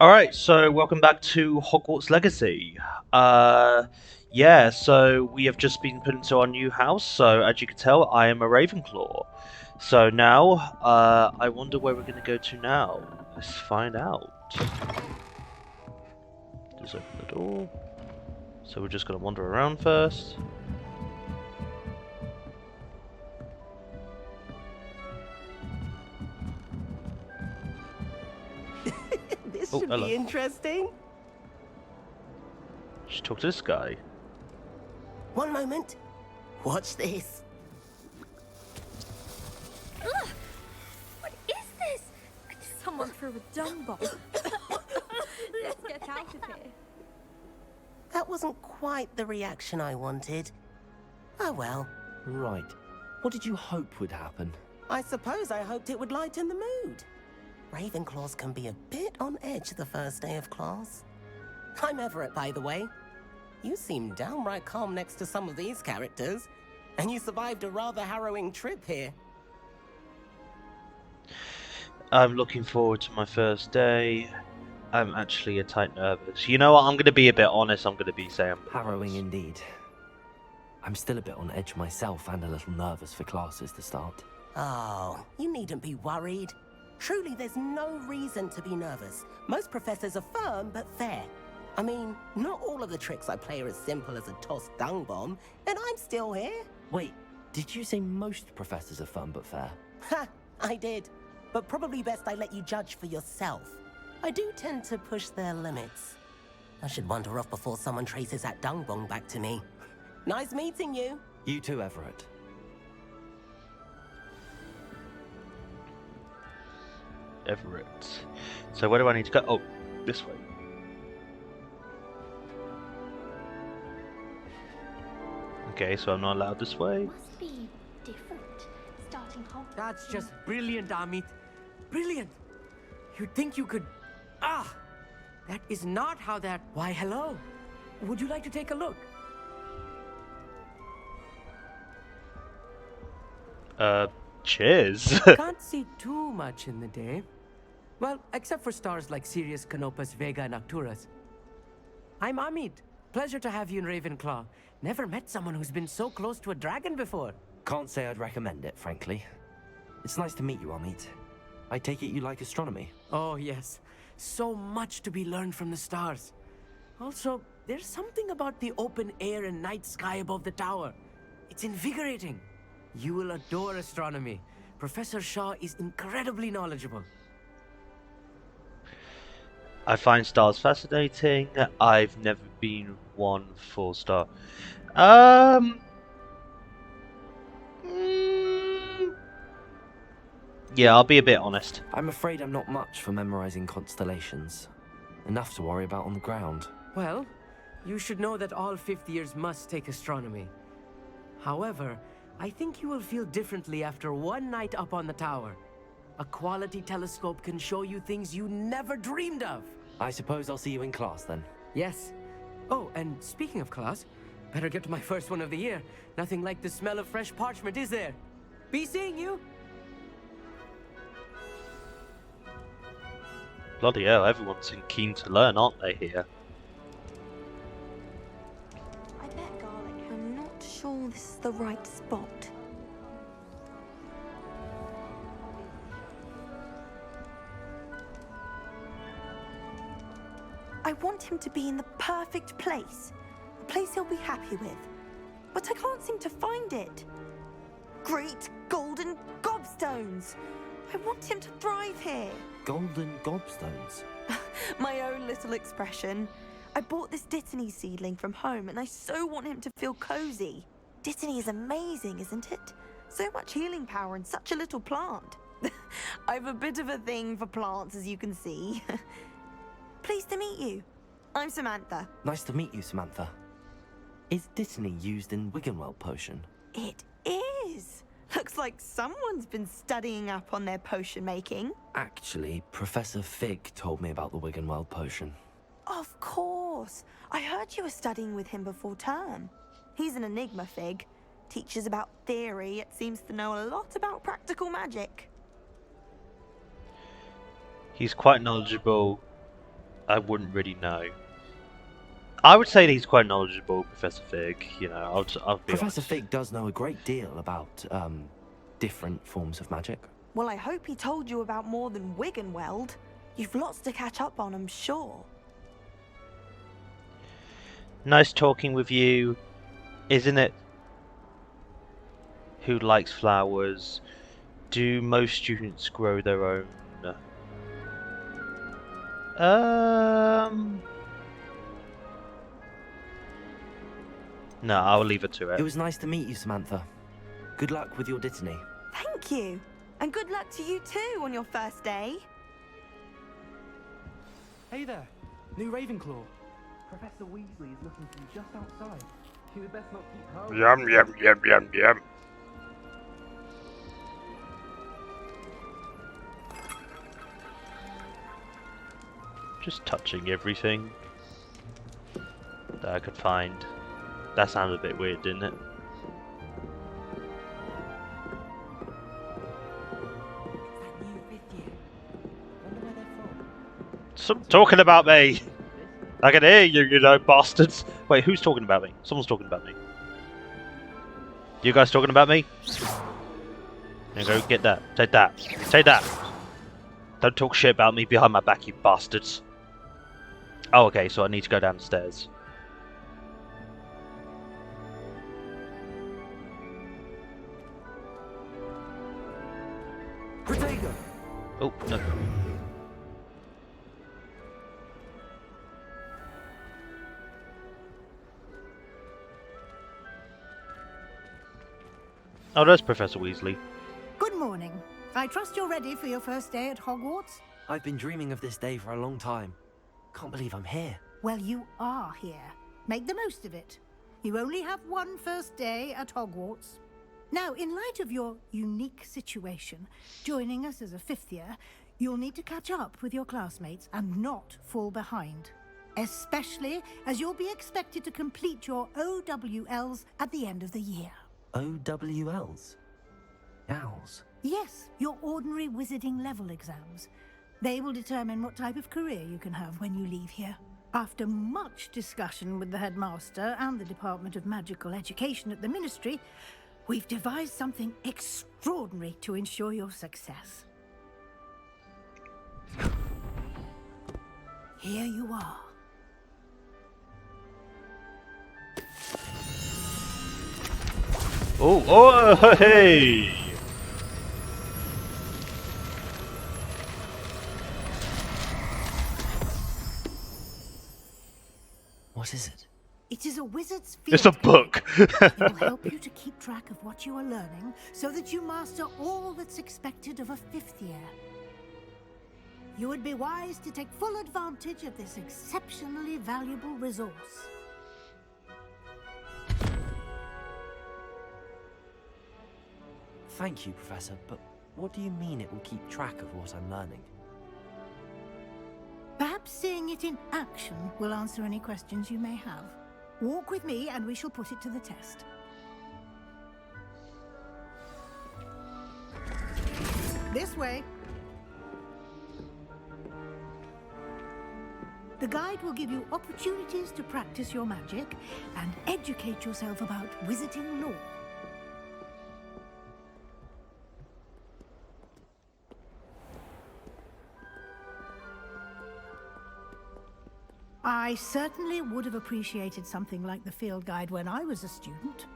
Alright, so welcome back to Hogwarts Legacy. Uh, yeah, so we have just been put into our new house, so as you can tell, I am a Ravenclaw. So now, I wonder where we're gonna go to now. Let's find out. Just open the door. So we're just gonna wander around first. This Oh, should hello. be interesting. Just talk to this guy. One moment. Watch this. Ugh! What is this? Someone threw a dung bomb. Let's get out of here. That wasn't quite the reaction I wanted. Oh well. Right. What did you hope would happen? I suppose I hoped it would lighten the mood. Ravenclaws can be a bit on edge the first day of class. I'm Everett, by the way. You seem downright calm next to some of these characters. And you survived a rather harrowing trip here. I'm looking forward to my first day. I'm actually a tight nervous. You know what? I'm gonna be a bit honest. I'm gonna be saying Harrowing indeed. I'm still a bit on edge myself and a little nervous for classes to start. Oh, you needn't be worried. Truly, there's no reason to be nervous. Most professors are firm but fair. I mean, not all of the tricks I play are as simple as a tossed dung bomb, and I'm still here. Wait, did you say most professors are fun but fair? Ha, I did. But probably best I let you judge for yourself. I do tend to push their limits. I should wander off before someone traces that dung bomb back to me. Nice meeting you. You too, Everett. Everett. So where do I need to go? Oh, this way. Okay, so I'm not allowed this way. Must be different. Starting home. That's just brilliant, Amit. Brilliant. You'd think you could... Ah! That is not how that... Why, hello. Would you like to take a look? Cheers. Can't see too much in the day. Well, except for stars like Sirius, Canopus, Vega, and Arcturus. I'm Amit. Pleasure to have you in Ravenclaw. Never met someone who's been so close to a dragon before. Can't say I'd recommend it, frankly. It's nice to meet you, Amit. I take it you like astronomy. Oh, yes. So much to be learned from the stars. Also, there's something about the open air and night sky above the tower. It's invigorating. You will adore astronomy. Professor Shaw is incredibly knowledgeable. I find stars fascinating. I've never been one for star. Mm, yeah, I'll be a bit honest. I'm afraid I'm not much for memorizing constellations. Enough to worry about on the ground. Well, you should know that all fifth years must take astronomy. However, I think you will feel differently after one night up on the tower. A quality telescope can show you things you never dreamed of. I suppose I'll see you in class then. Yes. Oh, and speaking of class, better get to my first one of the year. Nothing like the smell of fresh parchment, is there? Be seeing you. Bloody hell, everyone's keen to learn, aren't they, here? I bet garlic. I'm not sure this is the right spot. I want him to be in the perfect place. A place he'll be happy with. But I can't seem to find it. Great golden gobstones! I want him to thrive here. Golden gobstones. My own little expression. I bought this Dittany seedling from home and I so want him to feel cozy. Dittany is amazing, isn't it? So much healing power in such a little plant. I've a bit of a thing for plants, as you can see. Pleased to meet you. I'm Samantha. Nice to meet you, Samantha. Is Dittany used in Wiggenweld potion? It is. Looks like someone's been studying up on their potion making. Actually, Professor Fig told me about the Wiggenweld potion. Of course. I heard you were studying with him before term. He's an enigma, Fig. Teaches about theory, yet seems to know a lot about practical magic. He's quite knowledgeable I wouldn't really know. I would say that he's quite knowledgeable, Professor Fig. You know, I'll be Professor honest. Fig does know a great deal about, different forms of magic. Well, I hope he told you about more than Wiggenweld. You've lots to catch up on, I'm sure. Nice talking with you, isn't it? Who likes flowers? Do most students grow their own? No, I'll leave it to It it. was nice to meet you, Samantha. Good luck with your dittany. Thank you. And good luck to you too on your first day. Hey there, new Ravenclaw. Professor Weasley is looking for you just outside. You had best not keep her. Yum yum yum yum yum. Just touching everything that I could find. That sounded a bit weird, didn't it? That new fifth year. Wonder where they're from. Stop talking about me! I can hear you, you know, bastards! Wait, who's talking about me? Someone's talking about me. You guys talking about me? Now go get that. Take that. Take that! Don't talk shit about me behind my back, you bastards. Oh, okay, so I need to go downstairs. Protego! Oh, no. Oh, there's Professor Weasley. Good morning. I trust you're ready for your first day at Hogwarts? I've been dreaming of this day for a long time. Can't believe I'm here. Well, you are here. Make the most of it. You only have one first day at Hogwarts. Now, in light of your unique situation, joining us as a fifth year, you'll need to catch up with your classmates and not fall behind. Especially as you'll be expected to complete your OWLs at the end of the year. OWLs? Owls? Yes, your ordinary wizarding level exams. They will determine what type of career you can have when you leave here. After much discussion with the headmaster and the Department of Magical Education at the Ministry, we've devised something extraordinary to ensure your success. Here you are. Oh, oh, hey! What is it? It is a wizard's field It's a guide. book! It will help you to keep track of what you are learning so that you master all that's expected of a fifth year. You would be wise to take full advantage of this exceptionally valuable resource. Thank you, Professor, but what do you mean it will keep track of what I'm learning? Perhaps seeing it in action will answer any questions you may have. Walk with me and we shall put it to the test. This way. The guide will give you opportunities to practice your magic and educate yourself about wizarding lore. I certainly would have appreciated something like the field guide when I was a student.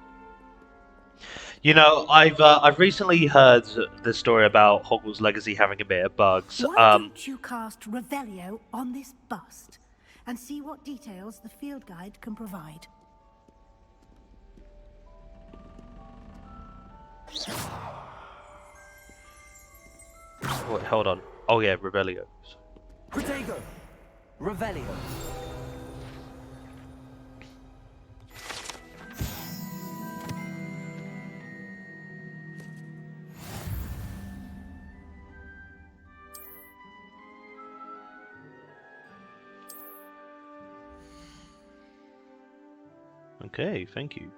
You know, I've recently heard the story about Hogwarts Legacy having a bit of bugs. Why don't you cast Revelio on this bust and see what details the field guide can provide? Wait, hold on. Oh yeah, Rebellion. Protego! Revelio. Okay, thank you.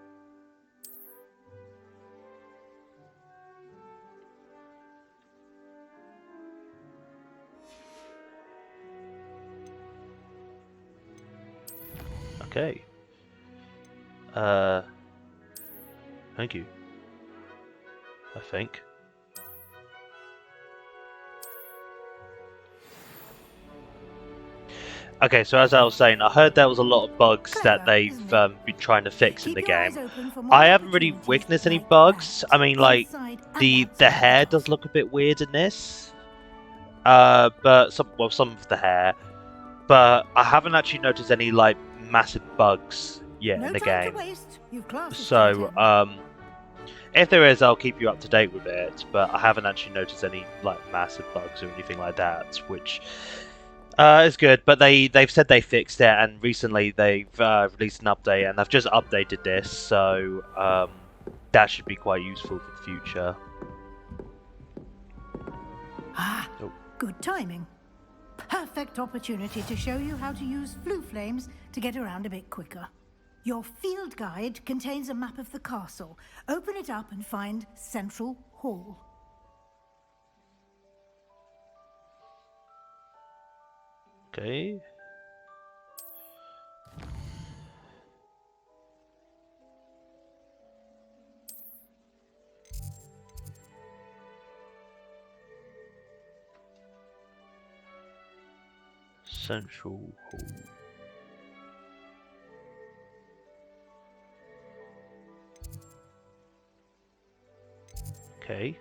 Okay. Thank you. I think. Okay, so as I was saying, I heard there was a lot of bugs that Clever, they've isn't it? been trying to fix in the Keep your eyes game. open for more I haven't really opportunities witnessed any like bugs. that, I mean, like inside and the outside hair the does castle. look a bit weird in this. But some of the hair, but I haven't actually noticed any like massive bugs yet No in the time to game. waste. You've classes to So, attend. if there is, I'll keep you up to date with it. But I haven't actually noticed any like massive bugs or anything like that, which is good. But they've said they fixed it, and recently they've released an update, and I've just updated this, so that should be quite useful for the future. Ah, Oh. good timing. Perfect opportunity to show you how to use flue flames to get around a bit quicker. Your field guide contains a map of the castle. Open it up and find Central Hall. Okay. Central Hall. Okay.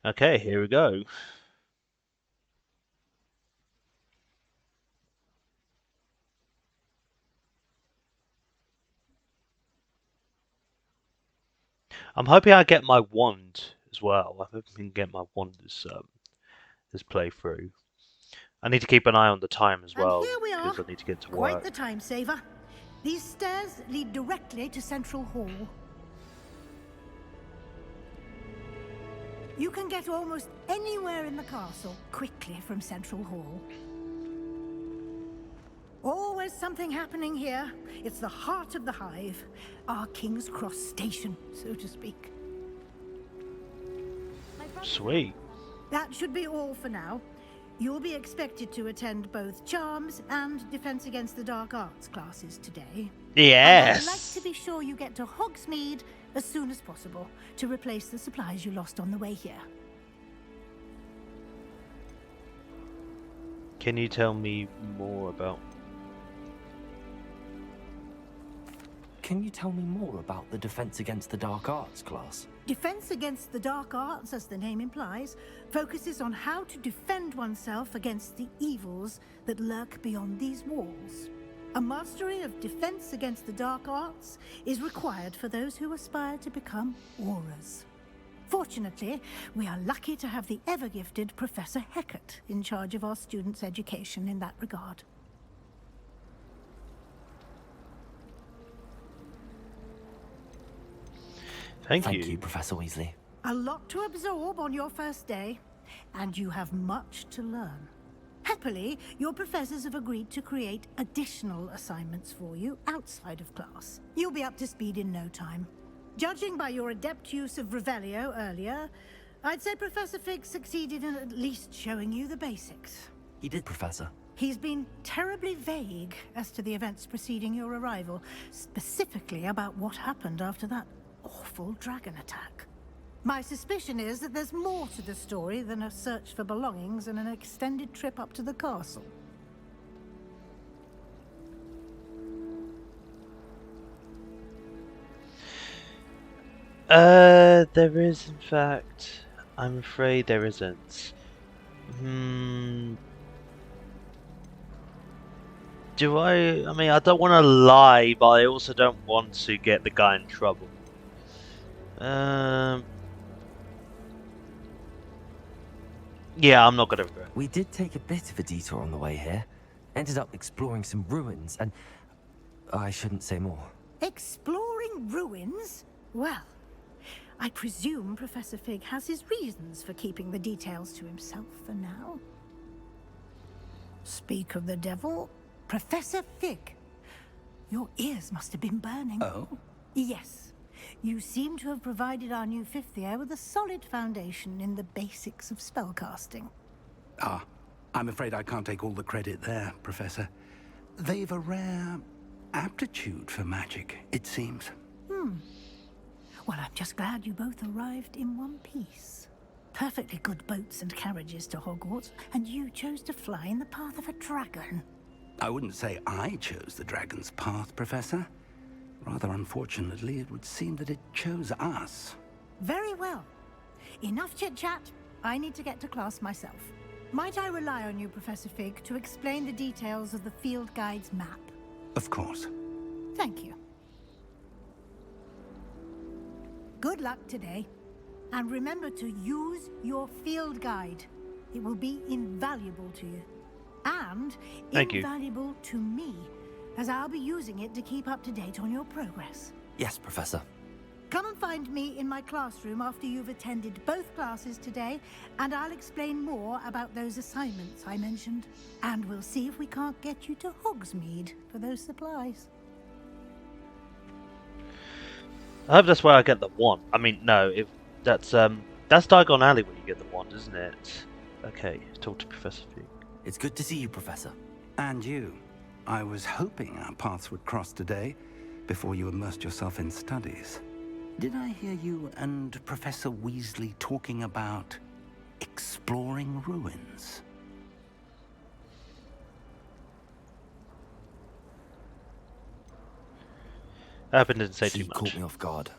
Okay, here we go. I'm hoping I get my wand as well. I hope I can get my wand this playthrough. I need to keep an eye on the time as And well here we are. because I need to get to Quite work. the time saver. These stairs lead directly to Central Hall. You can get almost anywhere in the castle quickly from Central Hall. Always something happening here. It's the heart of the hive, our King's Cross station, so to speak. Sweet. That should be all for now. You'll be expected to attend both Charms and Defense Against the Dark Arts classes today. Yes. And I'd like to be sure you get to Hogsmeade as soon as possible to replace the supplies you lost on the way here. Can you tell me more about... Can you tell me more about the Defense Against the Dark Arts class? Defense Against the Dark Arts, as the name implies, focuses on how to defend oneself against the evils that lurk beyond these walls. A mastery of Defense Against the Dark Arts is required for those who aspire to become Aurors. Fortunately, we are lucky to have the ever-gifted Professor Hecat in charge of our students' education in that regard. Thank Thank you. you, Professor Weasley. A lot to absorb on your first day, and you have much to learn. Happily, your professors have agreed to create additional assignments for you outside of class. You'll be up to speed in no time. Judging by your adept use of Revelio earlier, I'd say Professor Fig succeeded in at least showing you the basics. He did, Professor. He's been terribly vague as to the events preceding your arrival, specifically about what happened after that awful dragon attack. My suspicion is that there's more to the story than a search for belongings and an extended trip up to the castle. There is, in fact. I'm afraid there isn't. Hmm. Do I? I mean, I don't want to lie, but I also don't want to get the guy in trouble. Um. Yeah, I'm not gonna regret. We did take a bit of a detour on the way here. Ended up exploring some ruins and... I shouldn't say more. Exploring ruins? Well, I presume Professor Fig has his reasons for keeping the details to himself for now. Speak of the devil, Professor Fig. Your ears must have been burning. Oh? Yes. You seem to have provided our new fifth year with a solid foundation in the basics of spellcasting. Ah, I'm afraid I can't take all the credit there, Professor. They've a rare aptitude for magic, it seems. Well, I'm just glad you both arrived in one piece. Perfectly good boats and carriages to Hogwarts, and you chose to fly in the path of a dragon. I wouldn't say I chose the dragon's path, Professor. Rather unfortunately, it would seem that it chose us. Very well. Enough chit-chat. I need to get to class myself. Might I rely on you, Professor Fig, to explain the details of the field guide's map? Of course. Thank you. Good luck today. And remember to use your field guide. It will be invaluable to you. And Thank you. invaluable to me, as I'll be using it to keep up to date on your progress. Yes, Professor. Come and find me in my classroom after you've attended both classes today, and I'll explain more about those assignments I mentioned. And we'll see if we can't get you to Hogsmeade for those supplies. I hope that's where I get the wand. I mean, no, if that's Diagon Alley where you get the wand, isn't it? Okay, talk to Professor Fig. It's good to see you, Professor. And you. I was hoping our paths would cross today, before you immersed yourself in studies. Did I hear you and Professor Weasley talking about exploring ruins? Urban didn't say She too caught much. me off guard.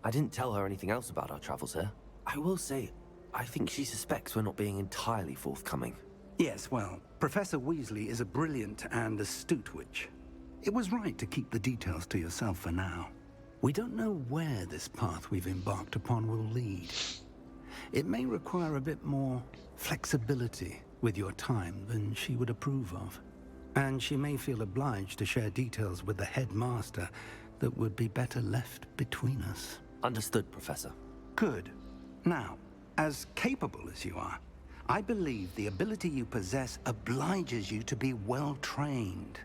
I didn't tell her anything else about our travels here. I will say, I think she suspects we're not being entirely forthcoming. Yes, well, Professor Weasley is a brilliant and astute witch. It was right to keep the details to yourself for now. We don't know where this path we've embarked upon will lead. It may require a bit more flexibility with your time than she would approve of. And she may feel obliged to share details with the headmaster that would be better left between us. Understood, Professor. Good. Now, as capable as you are, I believe the ability you possess obliges you to be well trained.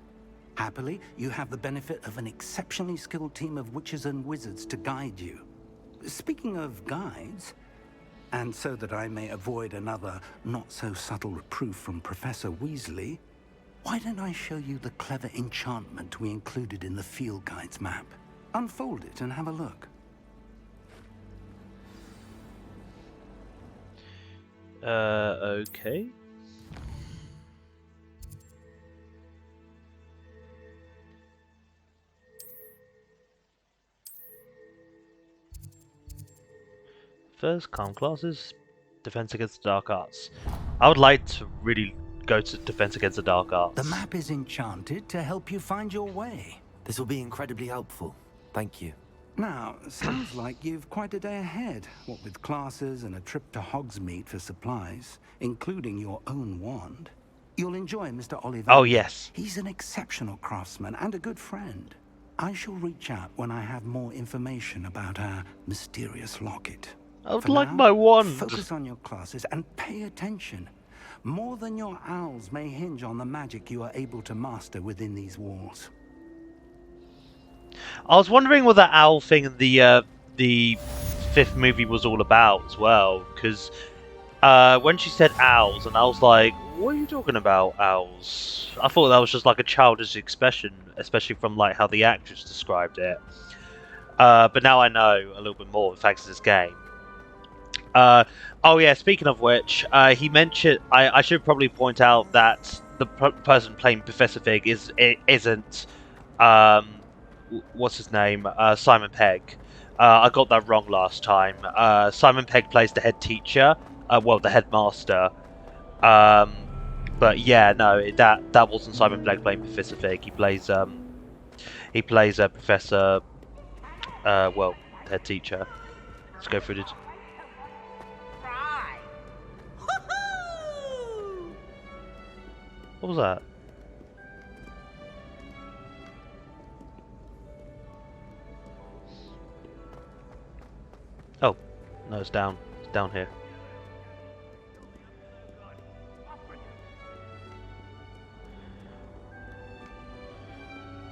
Happily, you have the benefit of an exceptionally skilled team of witches and wizards to guide you. Speaking of guides, and so that I may avoid another not-so-subtle reproof from Professor Weasley, why don't I show you the clever enchantment we included in the field guide's map? Unfold it and have a look. Okay. First, calm classes, defense against the dark arts. I would like to really go to defense against the dark arts. The map is enchanted to help you find your way. This will be incredibly helpful. Thank you. Now, sounds like you've quite a day ahead, what with classes and a trip to Hogsmeade for supplies, including your own wand. You'll enjoy Mr. Oliver. Oh, yes. He's an exceptional craftsman and a good friend. I shall reach out when I have more information about our mysterious locket. I would For like now, my wand. Focus on your classes and pay attention. More than your owls may hinge on the magic you are able to master within these walls. I was wondering what that owl thing in the fifth movie was all about as well, because when she said owls, and I was like, "What are you talking about, owls?" I thought that was just like a childish expression, especially from like how the actress described it. But now I know a little bit more thanks to this game. Oh yeah, speaking of which, he mentioned. I should probably point out that the person playing Professor Fig isn't. What's his name? Simon Pegg. I got that wrong last time. Simon Pegg plays the head teacher. Well, the headmaster. But yeah, no, that wasn't Simon Pegg playing Professor Fig. He plays a Professor. Well, head teacher. Let's go through the. What was that? Oh, no, it's down. It's down here.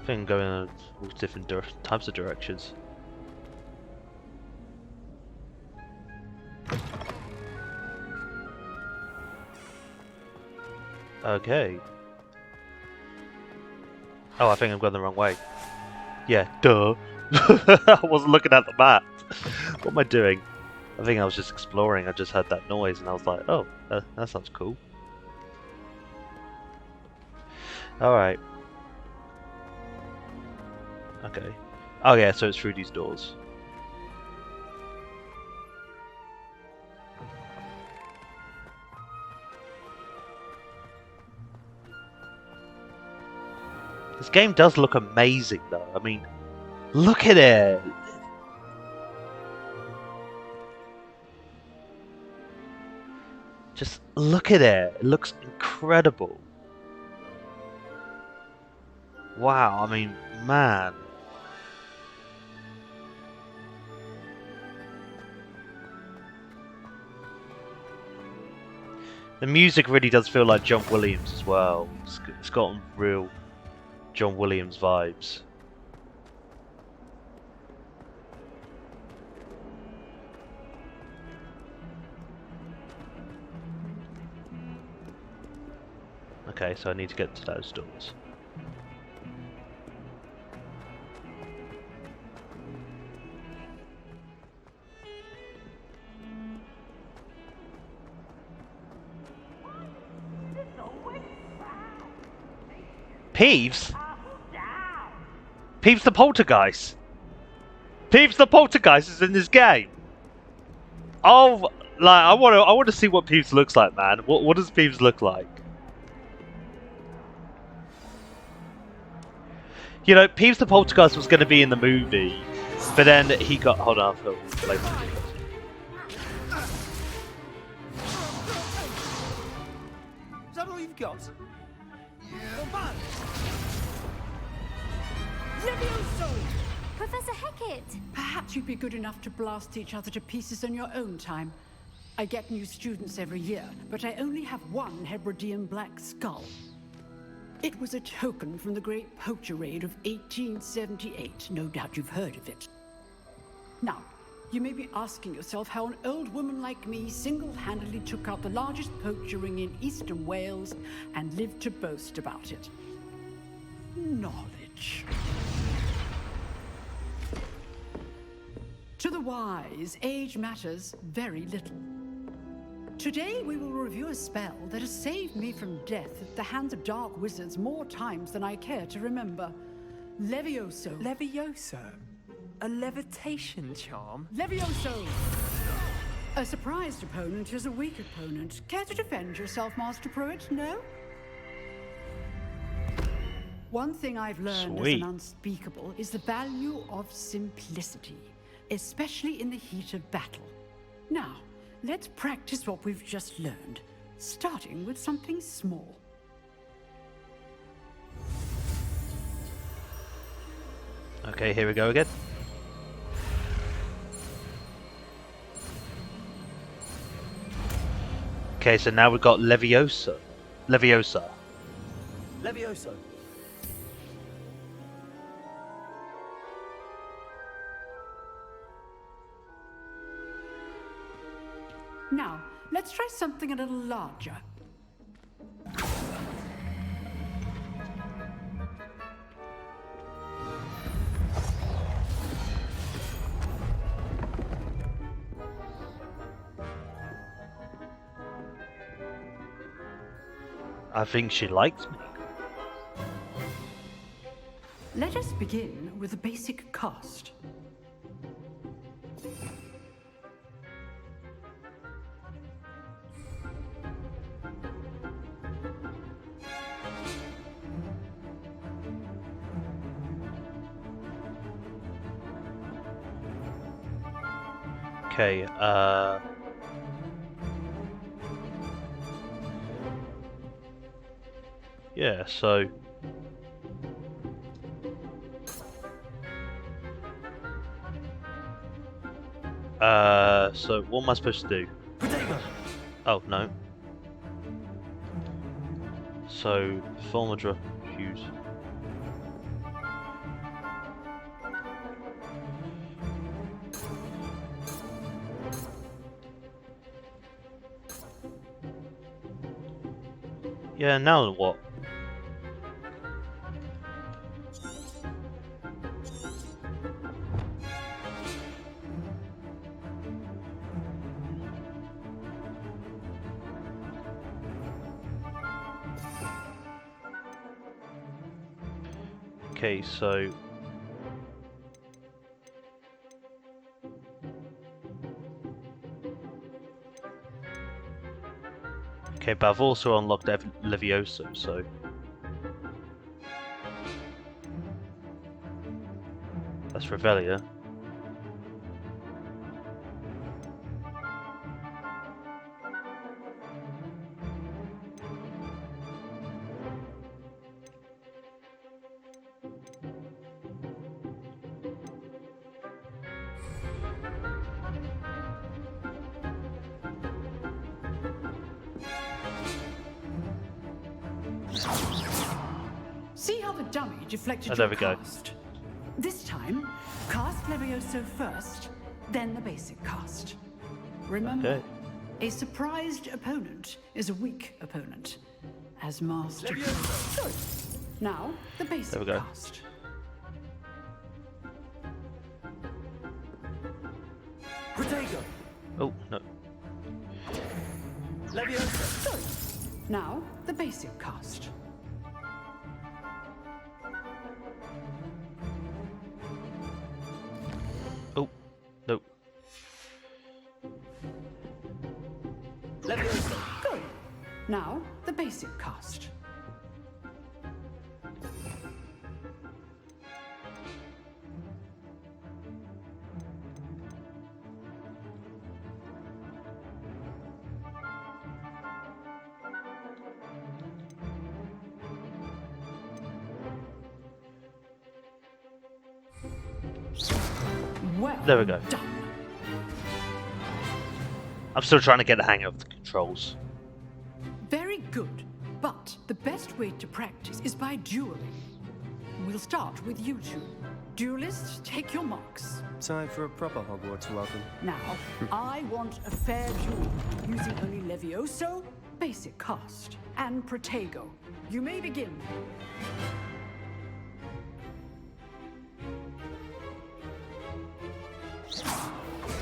I think I'm going in all different types of directions. Okay. Oh, I think I'm going the wrong way. Yeah, duh. I wasn't looking at the map. What am I doing? I think I was just exploring. I just heard that noise and I was like, oh, that sounds cool. Alright. Okay. Oh yeah, so it's through these doors. This game does look amazing though. I mean, look at it! Just look at it. It looks incredible. Wow, I mean, man. The music really does feel like John Williams as well. It's got real John Williams vibes. Okay, so I need to get to those doors. Peeves? Peeves the Poltergeist? Peeves the Poltergeist is in this game? Oh, like I want to see what Peeves looks like, man. What does Peeves look like? You know, Peeves the Poltergeist was going to be in the movie, but then he got. Hold on, Phil. Is that all you've got? Professor Hecat! Perhaps you'd be good enough to blast each other to pieces in your own time. I get new students every year, but I only have one Hebridean black skull. It was a token from the Great Poacher Raid of 1878. No doubt you've heard of it. Now, you may be asking yourself how an old woman like me single-handedly took out the largest poacher ring in eastern Wales and lived to boast about it. Knowledge. To the wise, age matters very little. Today we will review a spell that has saved me from death at the hands of dark wizards more times than I care to remember. Levioso. Levioso? A levitation charm? Levioso! A surprised opponent is a weak opponent. Care to defend yourself, Master Pruitt? No? One thing I've learned as an unspeakable is the value of simplicity, especially in the heat of battle. Now, let's practice what we've just learned, starting with something small. Okay, here we go again. Okay, so now we've got Leviosa. Leviosa. Levioso. Now, let's try something a little larger. I think she likes me. Let us begin with the basic cast. Okay, yeah, so... So what am I supposed to do? Oh, no. So, form a drop fuse. Yeah, now what? Okay, so... Okay, but I've also unlocked Levioso, so... That's Revelia. See how the dummy deflected Oh, there your we go. cast? This time, cast Levioso first, then the basic cast. Remember, Okay. a surprised opponent is a weak opponent. As master. Good. Now, the basic There we go. cast. Protego! Oh, no. Leviosa! Good. Now, the basic cast. Oh, no. Leviosa! Good. Now, the basic cast. Well There we go. done. I'm still trying to get the hang of the controls. Very good. But the best way to practice is by dueling. We'll start with you two. Duelists, take your marks. Time for a proper Hogwarts welcome. Now, I want a fair duel, using only Levioso, basic cast, and Protego. You may begin.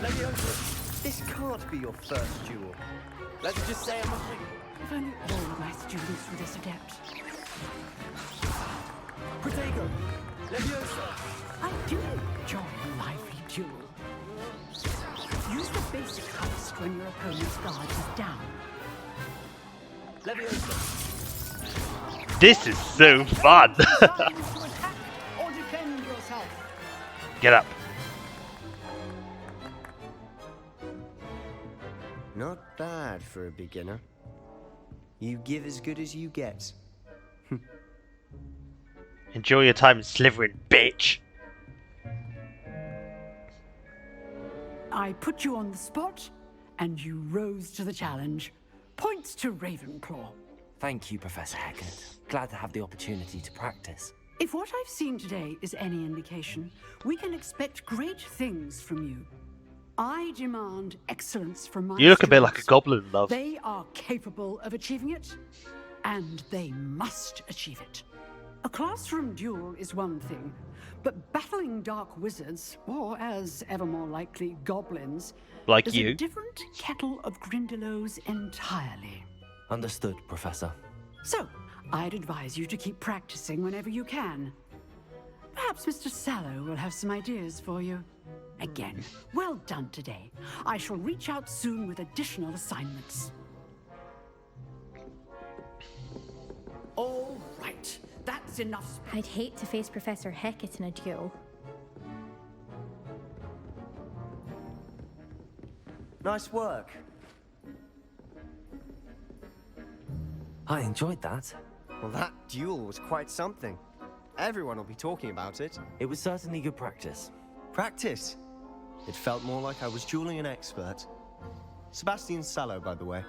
Leviosa, this can't be your first duel. Let's just say I'm a... If only all my students were this adept. Protego! Leviosa! I do enjoy a lively duel. Use the basic cast when your opponent's guard is down. Leviosa! This is so fun! Decide to attack or defend yourself. Get up. Not bad for a beginner. You give as good as you get. Enjoy your time in Slytherin, bitch! I put you on the spot, and you rose to the challenge. Points to Ravenclaw. Thank you, Professor Hackett. Glad to have the opportunity to practice. If what I've seen today is any indication, we can expect great things from you. I demand excellence from my You look a bit like a students. goblin, love. They are capable of achieving it, and they must achieve it. A classroom duel is one thing, but battling dark wizards, or as ever more likely, goblins, Like is you. a different kettle of Grindylows entirely. Understood, Professor. So, I'd advise you to keep practicing whenever you can. Perhaps Mr. Sallow will have some ideas for you. Again, well done today. I shall reach out soon with additional assignments. All right, that's enough. I'd hate to face Professor Hackett in a duel. Nice work. I enjoyed that. Well, that duel was quite something. Everyone will be talking about it. It was certainly good practice. Practice? It felt more like I was dueling an expert. Sebastian Sallow, by the way.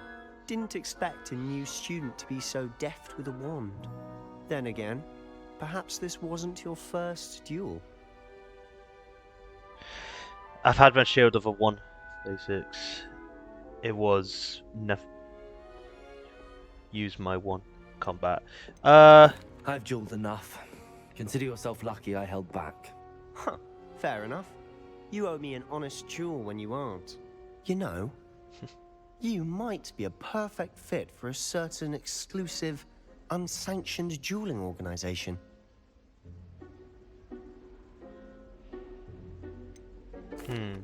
Didn't expect a new student to be so deft with a wand. Then again, perhaps this wasn't your first duel. I've had my shield of a 1/6. It was use my 1 combat. I've dueled enough. Consider yourself lucky I held back. Huh, fair enough. You owe me an honest duel when you aren't. You know, you might be a perfect fit for a certain exclusive, unsanctioned dueling organization.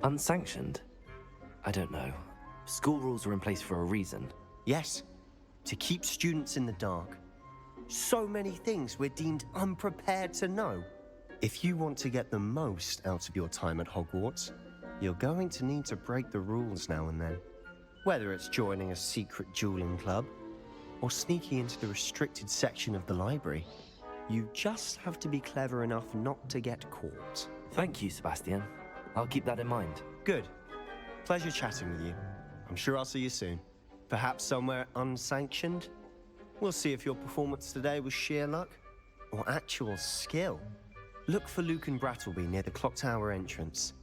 Unsanctioned? I don't know. School rules are in place for a reason. Yes, to keep students in the dark. So many things we're deemed unprepared to know. If you want to get the most out of your time at Hogwarts, you're going to need to break the rules now and then. Whether it's joining a secret dueling club, or sneaking into the restricted section of the library, you just have to be clever enough not to get caught. Thank you, Sebastian. I'll keep that in mind. Good. Pleasure chatting with you. I'm sure I'll see you soon. Perhaps somewhere unsanctioned? We'll see if your performance today was sheer luck or actual skill. Look for Luke and Brattleby near the clock tower entrance.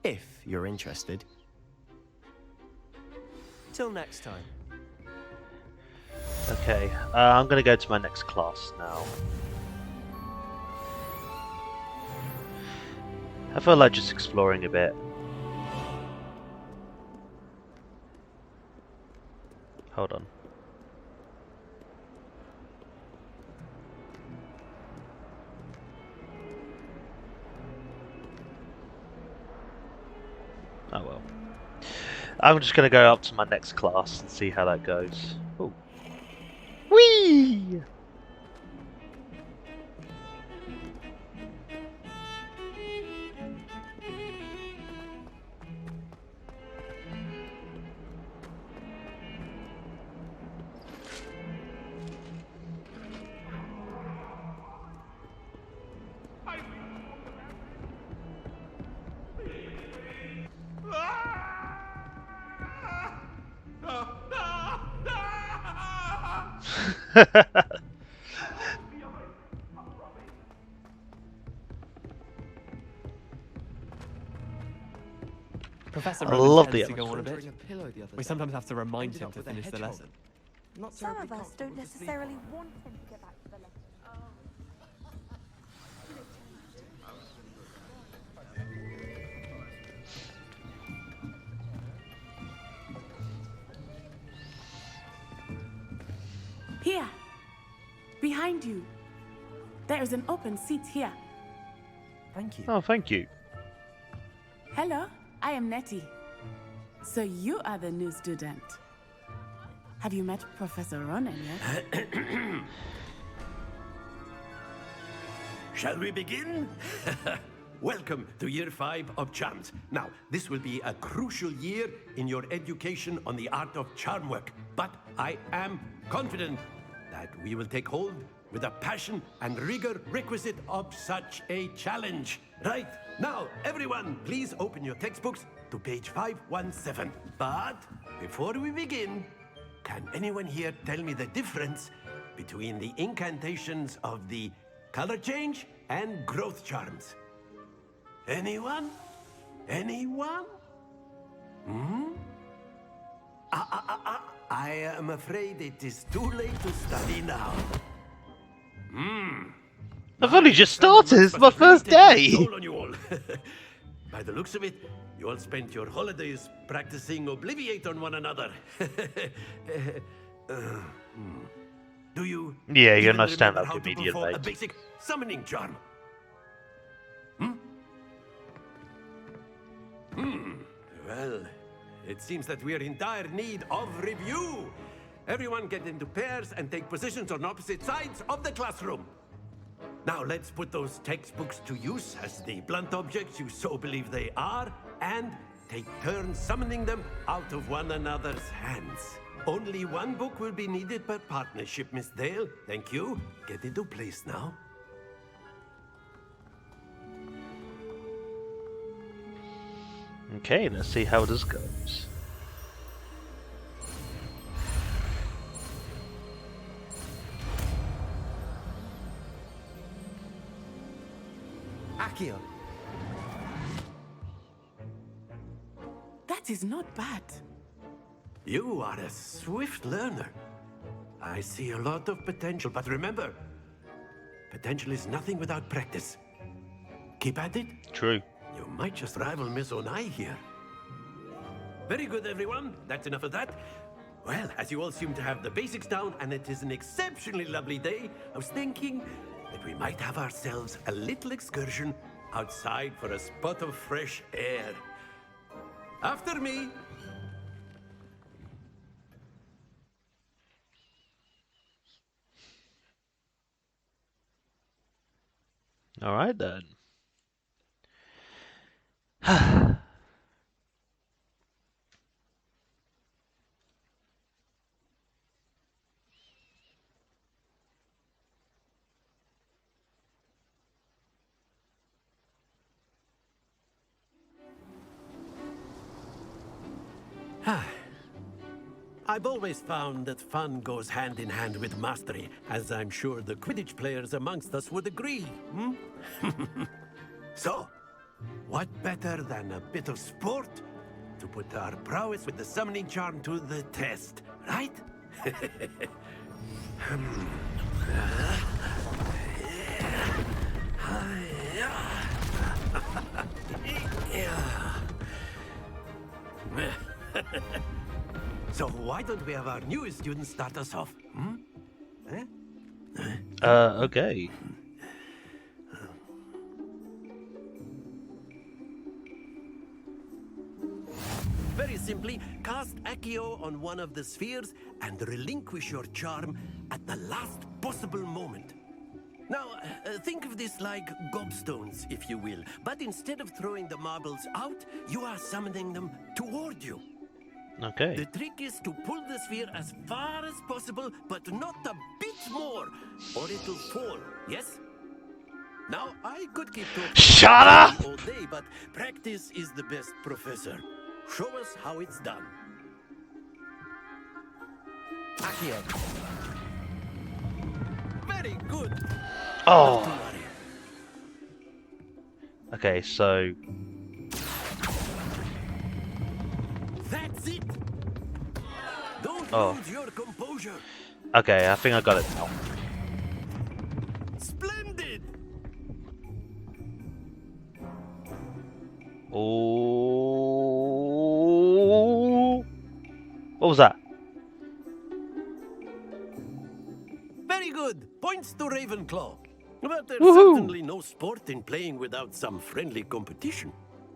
If you're interested. Till next time. Okay, I'm gonna go to my next class now. I feel like just exploring a bit. Hold on. Oh well. I'm just gonna go up to my next class and see how that goes. Ooh. Whee! Professor I Rowan love the tends to go on a bit. We sometimes have to remind him to finish the lesson. Some of us don't necessarily want him to get back to the lesson. Here, behind you. There is an open seat here. Thank you. Oh, thank you. Hello, I am Nettie. So you are the new student. Have you met Professor Ronan yet? Shall we begin? Welcome to Year 5 of Charms. Now, this will be a crucial year in your education on the art of charm work, but I am confident that we will take hold with the passion and rigor requisite of such a challenge. Right, now, everyone, please open your textbooks to page 517. But before we begin, can anyone here tell me the difference between the incantations of the color change and growth charms? Anyone? Anyone? I am afraid it is too late to study now. I've only just started. It's my first day. Toll on you all. By the looks of it, you all spent your holidays practicing Obliviate on one another. Do you? Yeah, you even understand remember that how to comedian, perform a mate. basic summoning charm? Well, it seems that we are in dire need of review. Everyone get into pairs and take positions on opposite sides of the classroom. Now let's put those textbooks to use as the blunt objects you so believe they are, and take turns summoning them out of one another's hands. Only one book will be needed per partnership, Miss Dale. Thank you. Get into place now. Okay, let's see how this goes. Accio. That is not bad. You are a swift learner. I see a lot of potential, but remember, potential is nothing without practice. Keep at it. True. You might just rival Miss Onai here. Very good, everyone. That's enough of that. Well, as you all seem to have the basics down, and it is an exceptionally lovely day, I was thinking that we might have ourselves a little excursion outside for a spot of fresh air. After me. All right then. I've always found that fun goes hand in hand with mastery, as I'm sure the Quidditch players amongst us would agree. So, what better than a bit of sport to put our prowess with the summoning charm to the test, right? So why don't we have our newest student start us off? Okay. Very simply, cast Accio on one of the spheres and relinquish your charm at the last possible moment. Now, think of this like gobstones, if you will. But instead of throwing the marbles out, you are summoning them toward you. Okay. The trick is to pull the sphere as far as possible, but not a bit more, or it'll fall, yes? Now, I could keep talking Shut up! all day, but practice is the best professor. Show us how it's done. Accio. Very good. Oh. Okay, so That's it. Don't lose your composure. okay, I think I got it now. Splendid. Oh, what was that? Very good. Points to Ravenclaw. But there's Woohoo! certainly no sport in playing without some friendly competition.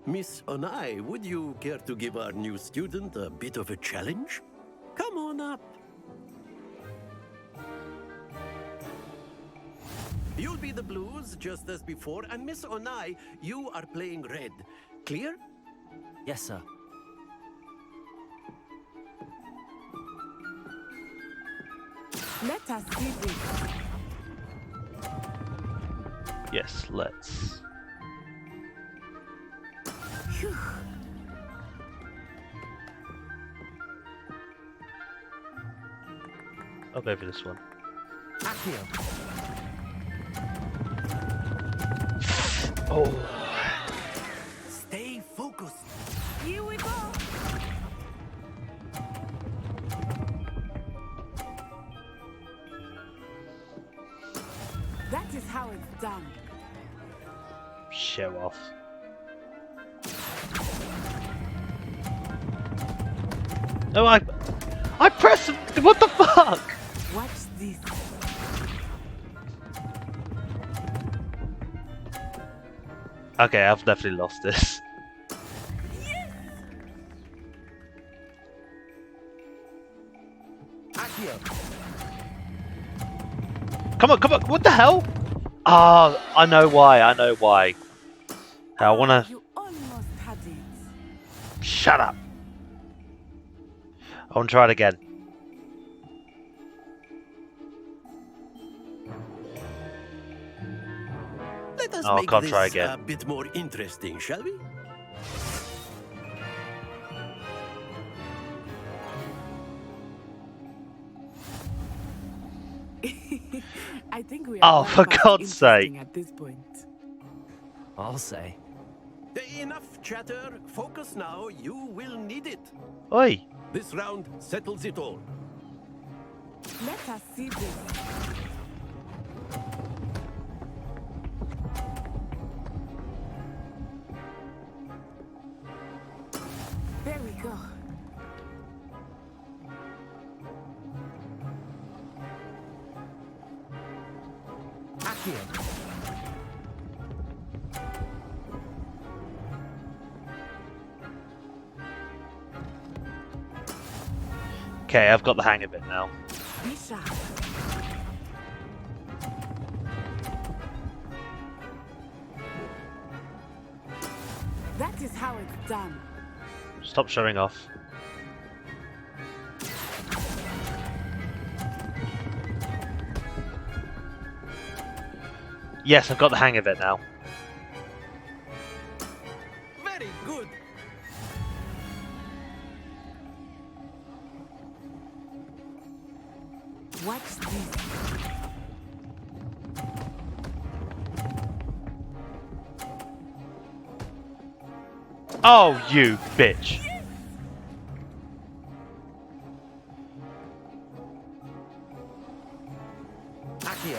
Miss Onai, would you care to give our new student a bit of a challenge? Come on up. You'll be the blues, just as before, and Miss Onai, you are playing red. Clear? Yes, sir. Let us see this. Yes, let's. Phew. I'll go for this one. Accio. Oh. Stay focused. Here we go. That is how it's done. Show off. No, I pressed. What the fuck? Watch this. Okay, I've definitely lost this. Accio. Come on, come on. What the hell? Ah, I know why. I know why. I wanna. You almost had it. Shut up. I want to try it again. Let us Oh, I make can't this try again. a bit more interesting, shall we? I think we Oh, are for well past God's sake. interesting at this point. I'll say. Enough chatter. Focus now. You will need it. Oi. This round settles it all. Let us see this. There we go. Accio. Okay, I've got the hang of it now. Be sharp. That is how it's done. Stop showing off. Yes, I've got the hang of it now. Very good. Watch this. Oh, you bitch. Accio.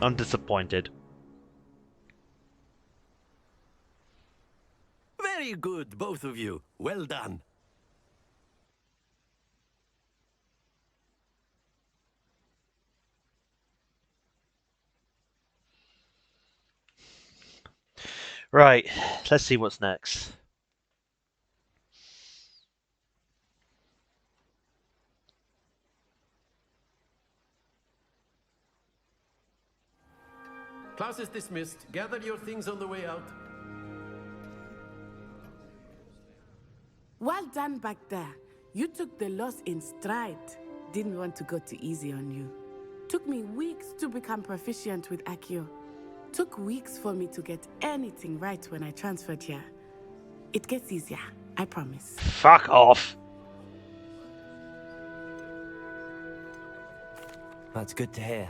I'm disappointed. Very good, both of you. Well done. Right, let's see what's next. Class is dismissed. Gather your things on the way out. Well done back there. You took the loss in stride. Didn't want to go too easy on you. Took me weeks to become proficient with Accio. Took weeks for me to get anything right when I transferred here. It gets easier, I promise. Fuck off. That's good to hear.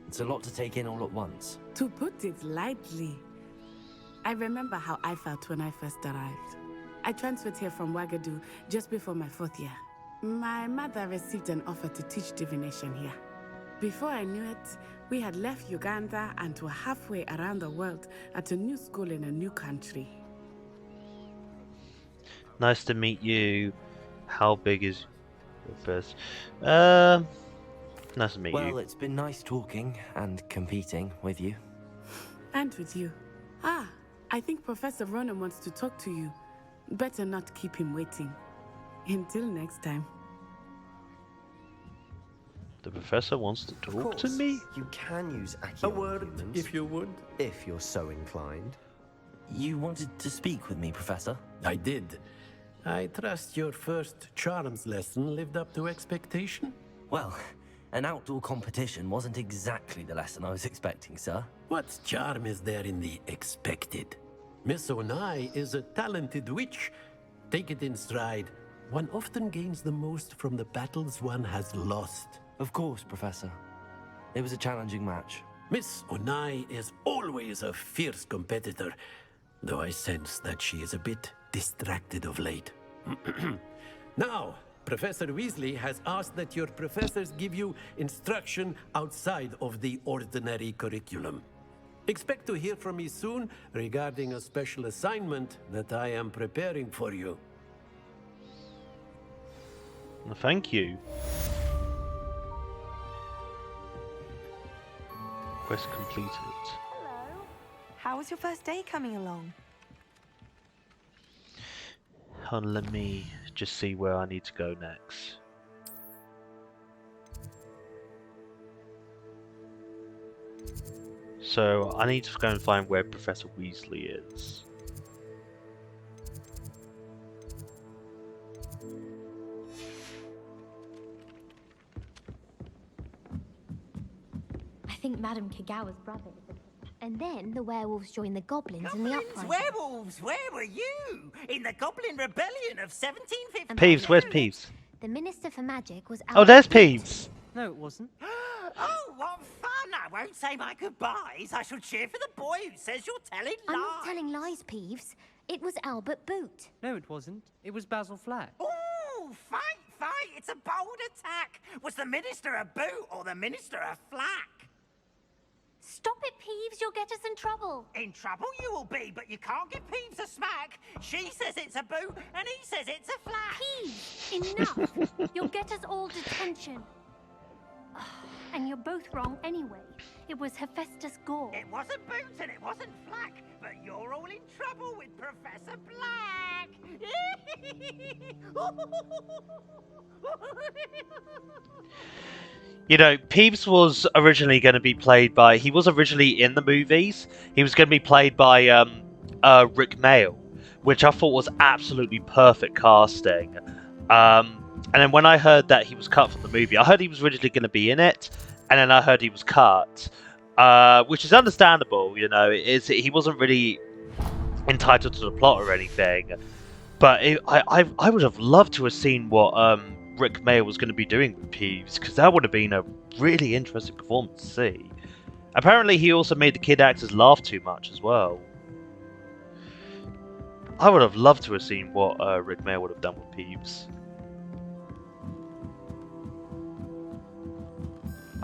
It's a lot to take in all at once. To put it lightly, I remember how I felt when I first arrived. I transferred here from Wagadu just before my 4th year. My mother received an offer to teach divination here. Before I knew it, we had left Uganda and were halfway around the world at a new school in a new country. Nice to meet you. How big is your first? Nice to meet you. Well, it's been nice talking and competing with you. And with you. Ah, I think Professor Ronan wants to talk to you. Better not keep him waiting. Until next time. The professor wants to talk to me? You can use Accio A word, humans, if you would. if you're so inclined. You wanted to speak with me, Professor? I did. I trust your first charms lesson lived up to expectation. Well, an outdoor competition wasn't exactly the lesson I was expecting, sir. What charm is there in the expected? Miss Onai is a talented witch. Take it in stride. One often gains the most from the battles one has lost. Of course, Professor. It was a challenging match. Miss Onai is always a fierce competitor, though I sense that she is a bit distracted of late. Now, Professor Weasley has asked that your professors give you instruction outside of the ordinary curriculum. Expect to hear from me soon regarding a special assignment that I am preparing for you. Well, thank you. Quest completed. Hello. How was your first day coming along? Hold on, let me just see where I need to go next. So I need to go and find where Professor Weasley is. I think Madame Kagawa's brother is. And then the werewolves joined the goblins in the uprising. Werewolves, where were you? In the Goblin Rebellion of 1750. And Peeves, where's by Peeves? The Minister for Magic was Oh, there's Peeves. No, it wasn't. Oh, what fun! I won't say my goodbyes. I shall cheer for the boy who says you're telling lies. I'm not telling lies, Peeves. It was Albert Boot. No, it wasn't. It was Basil Flack. Oh, fight! It's a bold attack. Was the Minister a boot or the Minister a flack? Stop it, Peeves. You'll get us in trouble. In trouble you will be, but you can't give Peeves a smack. She says it's a boot, and he says it's a flack. Peeves, enough. You'll get us all detention. And you're both wrong anyway. It was Hephaestus Gore. It wasn't boot and it wasn't flack, but you're all in trouble with Professor Black. You know, Peeves was originally going to be played by... He was originally in the movies. He was going to be played by Rick Mail, which I thought was absolutely perfect casting. And then when I heard that he was cut from the movie, I heard he was originally going to be in it, and then I heard he was cut, which is understandable. You know, he wasn't really entitled to the plot or anything. But I would have loved to have seen what Rick Mail was going to be doing with Peeves, because that would have been a really interesting performance to see. Apparently, he also made the kid actors laugh too much as well. I would have loved to have seen what Rick Mail would have done with Peeves.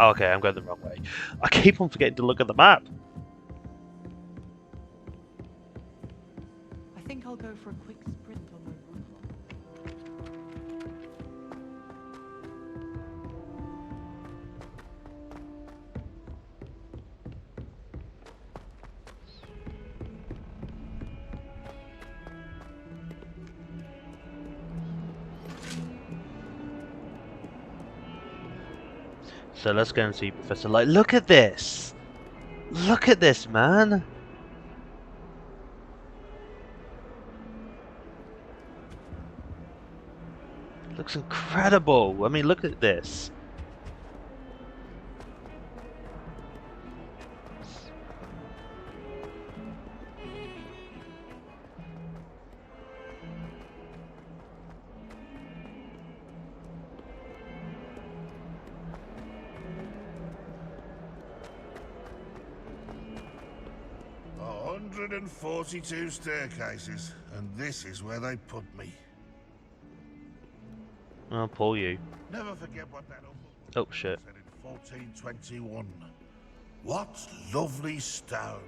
Oh, okay, I'm going the wrong way. I keep on forgetting to look at the map. I think I'll go for a quick sprint on my roof. So let's go and see Professor Light. Look at this! Look at this, man! Looks incredible! I mean, look at this. And 42 staircases, and this is where they put me. I'll pull you. Never forget what that Oh shit. said in 1421. What lovely stone.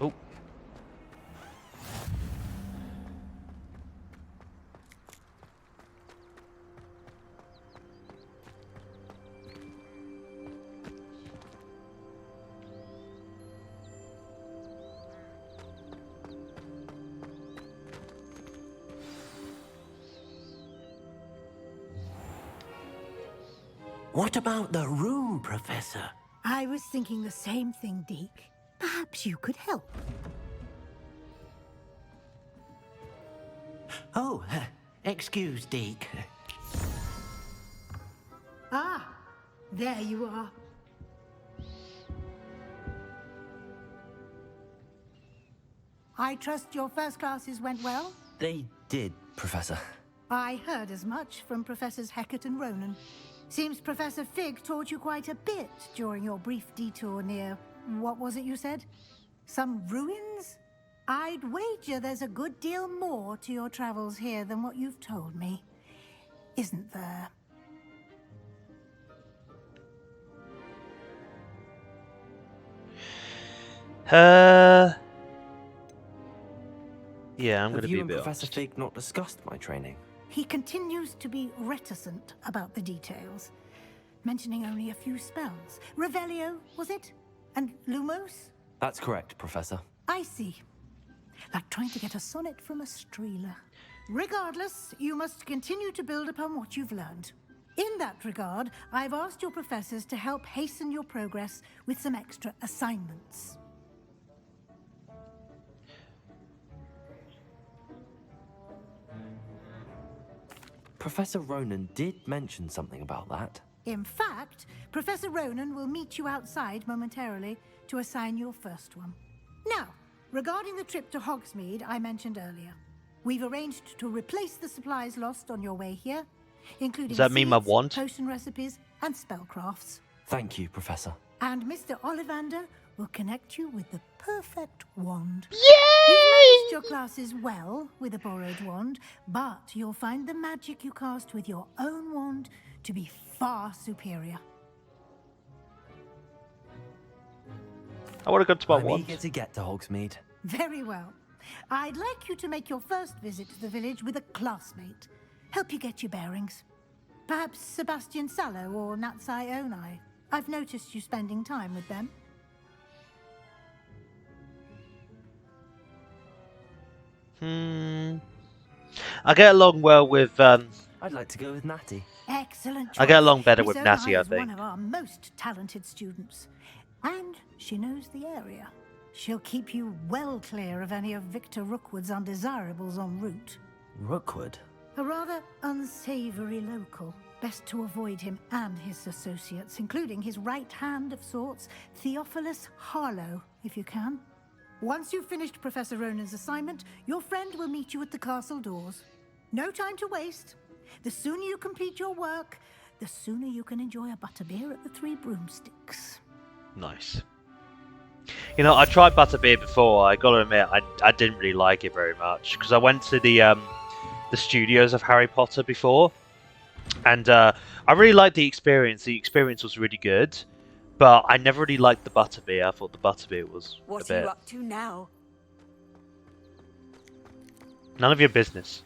Oh. What about the room, Professor? I was thinking the same thing, Deke. Perhaps you could help. Oh, excuse, Deke. Ah, there you are. I trust your first classes went well? They did, Professor. I heard as much from Professors Hecat and Ronan. Seems Professor Fig taught you quite a bit during your brief detour near... what was it you said? Some ruins? I'd wager there's a good deal more to your travels here than what you've told me. Isn't there? Yeah, I'm going to be you a and bit Professor honest. Fig not discussed my training? He continues to be reticent about the details, mentioning only a few spells. Revelio, was it? And Lumos? That's correct, Professor. I see. like trying to get a sonnet from a streeler. Regardless, you must continue to build upon what you've learned. In that regard, I've asked your professors to help hasten your progress with some extra assignments. Professor Ronan did mention something about that. In fact, Professor Ronan will meet you outside momentarily to assign your first one. Now, regarding the trip to Hogsmeade I mentioned earlier, we've arranged to replace the supplies lost on your way here, including Does that mean my seeds, wand? potion recipes, and spellcrafts. Thank you, Professor. And Mr. Ollivander will connect you with the perfect wand. Yay! You've managed your classes well with a borrowed wand, but you'll find the magic you cast with your own wand to be far superior. I want to go to my I'm wand. eager to get to Hogsmeade. Very well. I'd like you to make your first visit to the village with a classmate. Help you get your bearings. Perhaps Sebastian Sallow or Natsai Onai. I've noticed you spending time with them. I get along well with. I'd like to go with Natty. Excellent choice. I get along better Miss with Onai Natty, I is one think. of our most talented students. And she knows the area. She'll keep you well clear of any of Victor Rookwood's undesirables en route. Rookwood? A rather unsavory local. Best to avoid him and his associates, including his right hand of sorts, Theophilus Harlow, if you can. Once you've finished Professor Ronan's assignment, your friend will meet you at the castle doors. No time to waste. The sooner you complete your work, the sooner you can enjoy a butterbeer at the Three Broomsticks. Nice. You know, I tried butterbeer before. I gotta admit, I didn't really like it very much because I went to the studios of Harry Potter before, and I really liked the experience. The experience was really good, but I never really liked the butterbeer. I thought the butterbeer was What a bit. are you up to now? None of your business.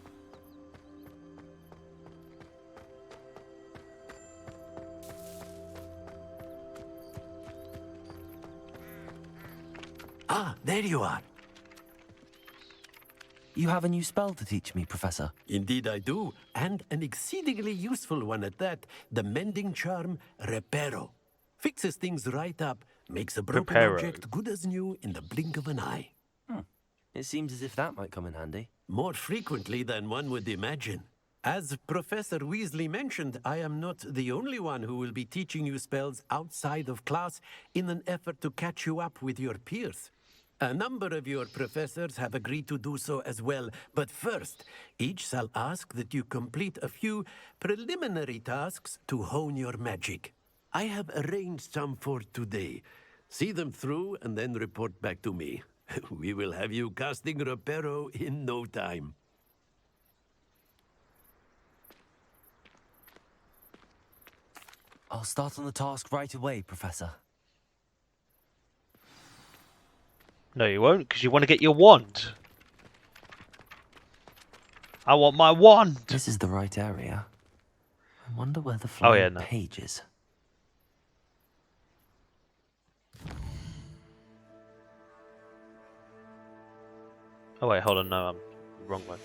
Ah, there you are. You have a new spell to teach me, Professor. Indeed I do, and an exceedingly useful one at that. The mending charm, Reparo. Fixes things right up, makes a broken Reparo. object good as new in the blink of an eye. It seems as if that might come in handy. More frequently than one would imagine. As Professor Weasley mentioned, I am not the only one who will be teaching you spells outside of class in an effort to catch you up with your peers. A number of your professors have agreed to do so as well, but first, each shall ask that you complete a few preliminary tasks to hone your magic. I have arranged some for today. See them through and then report back to me. We will have you casting Reparo in no time. I'll start on the task right away, Professor. No, you won't, because you want to get your wand. I want my wand. This is the right area. I wonder where the flying page is. Oh wait, hold on, no, I'm wrong way.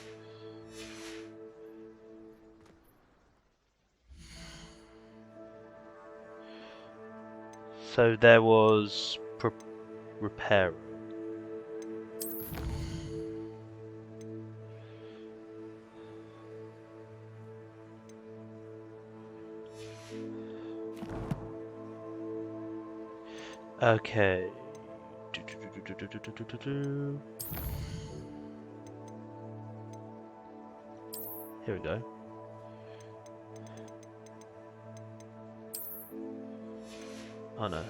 So there was repair. Okay. Here we go. Oh no.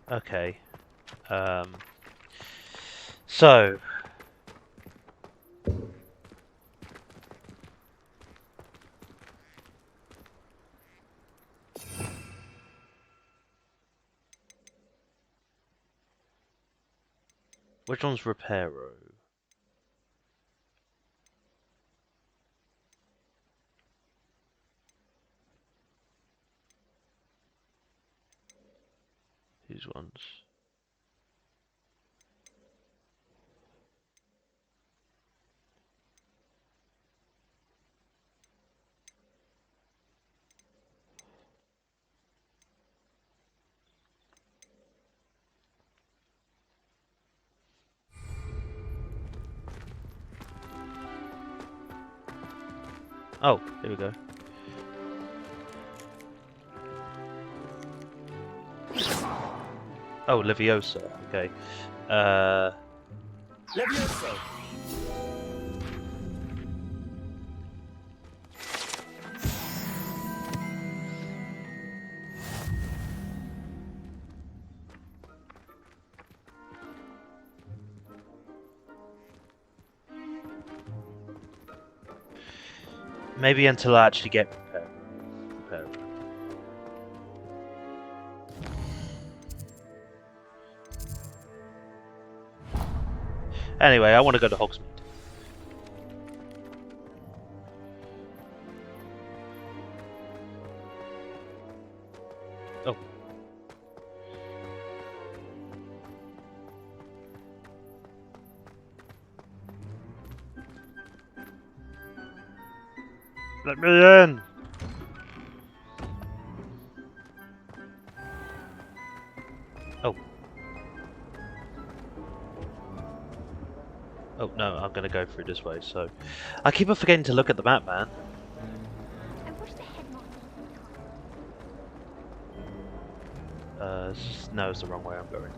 Okay. So. Which one's Reparo? these ones. Oh, here we go. Oh, Leviosa. Okay. Leviosa! Maybe until I actually get prepared. Anyway, I want to go to Hogsmeade. Oh. Let me in! Oh. Oh, no, I'm gonna go through this way, so... I keep on forgetting to look at the map, man. No, it's the wrong way I'm going.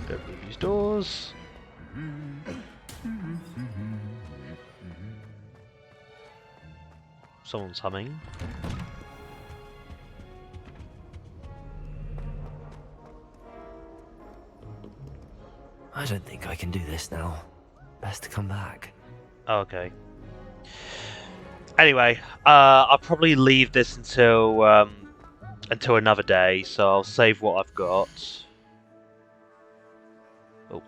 Go through these doors. Someone's humming. I don't think I can do this now. Best to come back. Okay. Anyway, I'll probably leave this until another day, so I'll save what I've got. Oh.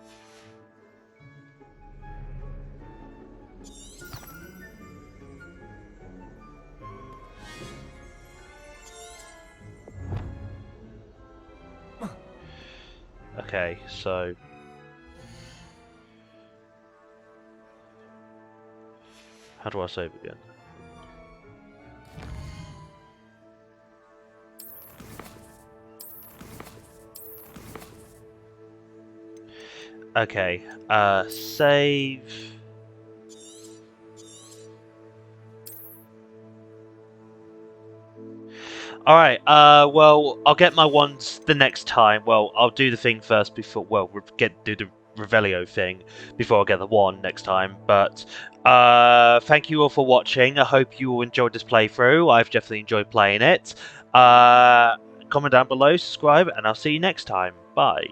Okay, so... How do I save again? Okay, save... Alright, well, I'll get my wands the next time. Well, I'll do the thing first before, well, do the Revelio thing before I get the wand next time. But, thank you all for watching. I hope you all enjoyed this playthrough. I've definitely enjoyed playing it. Comment down below, subscribe, and I'll see you next time. Bye.